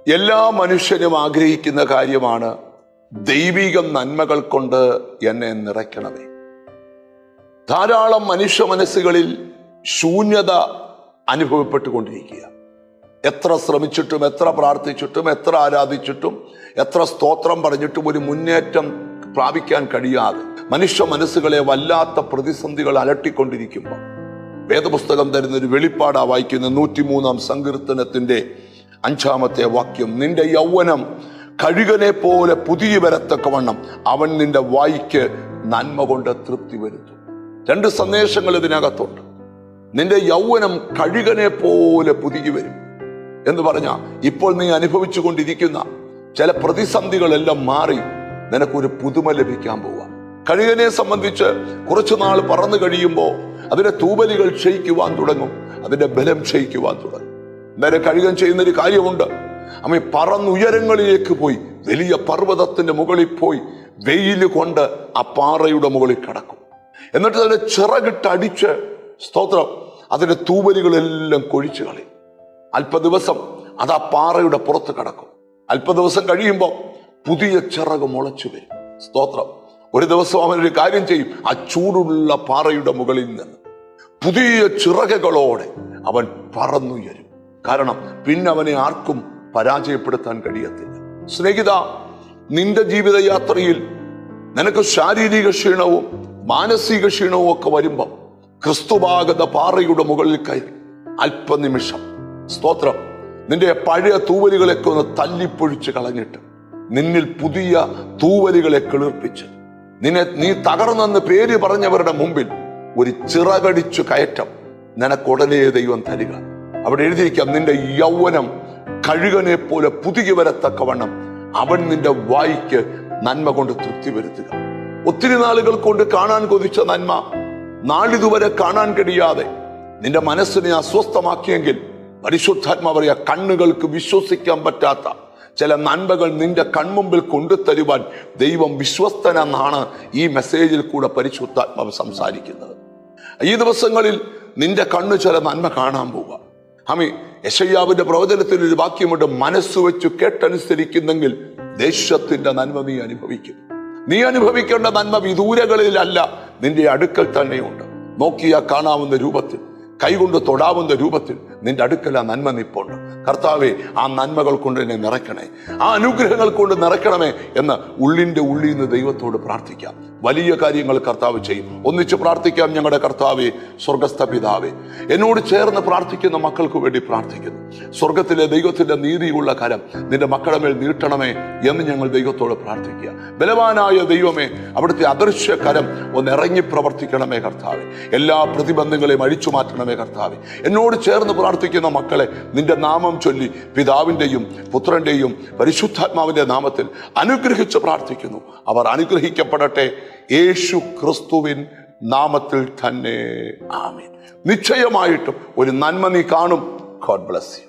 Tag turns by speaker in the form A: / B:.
A: എല്ലാ മനുഷ്യനും ആഗ്രഹിക്കുന്ന കാര്യമാണ് ദൈവിക നന്മകൾ കൊണ്ട് എന്നെ നിറയ്ക്കണമേ. ധാരാളം മനുഷ്യ മനസ്സുകളിൽ ശൂന്യത അനുഭവപ്പെട്ടുകൊണ്ടിരിക്കുക. എത്ര ശ്രമിച്ചിട്ടും, എത്ര പ്രാർത്ഥിച്ചിട്ടും, എത്ര ആരാധിച്ചിട്ടും, എത്ര സ്തോത്രം പറഞ്ഞിട്ടും ഒരു മുന്നേറ്റം പ്രാപിക്കാൻ കഴിയാതെ മനുഷ്യ മനസ്സുകളെ വല്ലാത്ത പ്രതിസന്ധികൾ അലട്ടിക്കൊണ്ടിരിക്കുമ്പോൾ വേദപുസ്തകം തരുന്നൊരു വെളിപ്പാടാ വായിക്കുന്ന 103-ാം സങ്കീർത്തനത്തിന്റെ 5-ാമത്തെ വാക്യം. നിന്റെ യൗവനം കഴുകനെ പോലെ പുതിയ വരത്തക്കവണ്ണം അവൻ നിന്റെ വായ്ക്ക് നന്മ കൊണ്ട് തൃപ്തി വരുത്തും. 2 സന്ദേശങ്ങൾ ഇതിനകത്തുണ്ട്. നിന്റെ യൗവനം കഴുകനെ പോലെ പുതുകി വരും എന്ന് പറഞ്ഞാൽ ഇപ്പോൾ നീ അനുഭവിച്ചു കൊണ്ടിരിക്കുന്ന ചില പ്രതിസന്ധികളെല്ലാം മാറി നിനക്കൊരു പുതുമ ലഭിക്കാൻ പോവാം. കഴുകനെ സംബന്ധിച്ച് കുറച്ചു നാൾ പറന്നു കഴിയുമ്പോൾ അതിന്റെ തൂവലുകൾ ക്ഷയിക്കുവാൻ തുടങ്ങും, അതിന്റെ ബലം ക്ഷയിക്കുവാൻ തുടങ്ങും. നേരെ കഴുകൻ ചെയ്യുന്നൊരു കാര്യമുണ്ട്. അമ്മ പറന്നുയരങ്ങളിലേക്ക് പോയി വലിയ പർവ്വതത്തിന്റെ മുകളിൽ പോയി വെയിൽ കൊണ്ട് ആ പാറയുടെ മുകളിൽ കിടക്കും. എന്നിട്ട് അതിന്റെ ചിറകിട്ടടിച്ച് സ്തോത്രം അതിന്റെ തൂവലുകളെല്ലാം കൊഴിച്ചു കളയും. അല്പദിവസം അത് ആ പാറയുടെ പുറത്ത് കിടക്കും. അല്പദിവസം കഴിയുമ്പോൾ പുതിയ ചിറക് മുളച്ചു വരും. സ്തോത്രം. ഒരു ദിവസം അവനൊരു കാര്യം ചെയ്യും. ആ ചൂടുള്ള പാറയുടെ മുകളിൽ നിന്ന് പുതിയ ചിറകുകളോടെ അവൻ പറന്നുയരും. കാരണം പിന്നെ അവനെ ആർക്കും പരാജയപ്പെടുത്താൻ കഴിയത്തില്ല. സ്നേഹിത, നിന്റെ ജീവിതയാത്രയിൽ നിനക്ക് ശാരീരിക ക്ഷീണവും മാനസിക ക്ഷീണവും ഒക്കെ വരുമ്പോൾ ക്രിസ്തുവാകുന്ന പാറയുടെ മുകളിൽ കയറി അല്പനിമിഷം സ്തോത്രം നിന്റെ പഴയ തൂവലുകളൊക്കെ ഒന്ന് തല്ലിപ്പൊഴിച്ച് കളഞ്ഞിട്ട് നിന്നിൽ പുതിയ തൂവലുകളെ കിളിർപ്പിച്ച് നീ തകർന്നെന്ന് പേര് പറഞ്ഞവരുടെ മുമ്പിൽ ഒരു ചിറകടിച്ചു കയറ്റം നിനക്കുടനെ ദൈവം തരിക. അവിടെ എഴുതിയിരിക്കാം, നിന്റെ യൗവനം കഴുകനെ പോലെ പുതുകി വരത്തക്കവണ്ണം അവൻ നിന്റെ വായ്ക്ക് നന്മ കൊണ്ട് തൃപ്തി വരുത്തുക. ഒത്തിരി നാളുകൾ കൊണ്ട് കാണാൻ കൊതിച്ച നന്മ നാളിതുവരെ കാണാൻ കഴിയാതെ നിന്റെ മനസ്സിനെ അസ്വസ്ഥമാക്കിയെങ്കിൽ പരിശുദ്ധാത്മാ പറയാ, കണ്ണുകൾക്ക് വിശ്വസിക്കാൻ പറ്റാത്ത ചില നന്മകൾ നിന്റെ കൺമുമ്പിൽ കൊണ്ടുതരുവാൻ ദൈവം വിശ്വസ്തനെന്നാണ് ഈ മെസ്സേജിൽ കൂടെ പരിശുദ്ധാത്മാവ് സംസാരിക്കുന്നത്. ഈ ദിവസങ്ങളിൽ നിന്റെ കണ്ണ് ചില നന്മ കാണാൻ പോവുക. യെശയ്യാവിന്റെ പ്രവചനത്തിൽ ഒരു വാക്യമുണ്ട്, മനസ്സ് വെച്ച് കേട്ടനുസരിക്കുന്നെങ്കിൽ ദേശത്തിന്റെ നന്മ നീ അനുഭവിക്കും. നീ അനുഭവിക്കേണ്ട നന്മ വിദൂരകളിലല്ല, നിന്റെ അടുക്കൽ തന്നെയുണ്ട്. നോക്കിയാ കാണാവുന്ന രൂപത്തിൽ, കൈകൊണ്ട് തൊടാവുന്ന രൂപത്തിൽ നിന്റെ അടുക്കൽ ആ നന്മ നിപ്പുണ്ട്. കർത്താവെ, ആ നന്മകൾ കൊണ്ട് എന്നെ നിറയ്ക്കണേ, ആ അനുഗ്രഹങ്ങൾ കൊണ്ട് നിറയ്ക്കണമേ എന്ന് ഉള്ളിന്റെ ഉള്ളിൽ നിന്ന് ദൈവത്തോട് പ്രാർത്ഥിക്കാം. വലിയ കാര്യങ്ങൾ കർത്താവ് ചെയ്യും. ഒന്നിച്ച് പ്രാർത്ഥിക്കാം. ഞങ്ങളുടെ കർത്താവേ, സ്വർഗസ്ഥ പിതാവേ, എന്നോട് ചേർന്ന് പ്രാർത്ഥിക്കുന്ന മക്കൾക്ക് വേണ്ടി പ്രാർത്ഥിക്കുന്നു. സ്വർഗത്തിലെ ദൈവത്തിന്റെ നീതിയുള്ള കരം നിന്റെ മക്കളുടെ മേൽ നീട്ടണമേ എന്ന് ഞങ്ങൾ ദൈവത്തോട് പ്രാർത്ഥിക്കുക. ബലവാനായ ദൈവമേ, അവിടുത്തെ അദൃശ്യ കരം ഒന്ന് ഇറങ്ങി പ്രവർത്തിക്കണമേ കർത്താവേ. എല്ലാ പ്രതിബന്ധങ്ങളെയും അഴിച്ചു മാറ്റണമേ കർത്താവേ. എന്നോട് ചേർന്ന് പ്രാർത്ഥിക്കുന്ന മക്കളെ നിന്റെ നാമം ചൊല്ലി പിതാവിന്റെയും പുത്രന്റെയും പരിശുദ്ധാത്മാവിന്റെ നാമത്തിൽ അനുഗ്രഹിച്ച് പ്രാർത്ഥിക്കുന്നു. അവർ അനുഗ്രഹിക്കപ്പെടട്ടെ യേശു ക്രിസ്തുവിൻ നാമത്തിൽ തന്നെ. ആമേൻ. നിശ്ചയമായിട്ടും ഒരു നന്മ നീ കാണും. God bless you.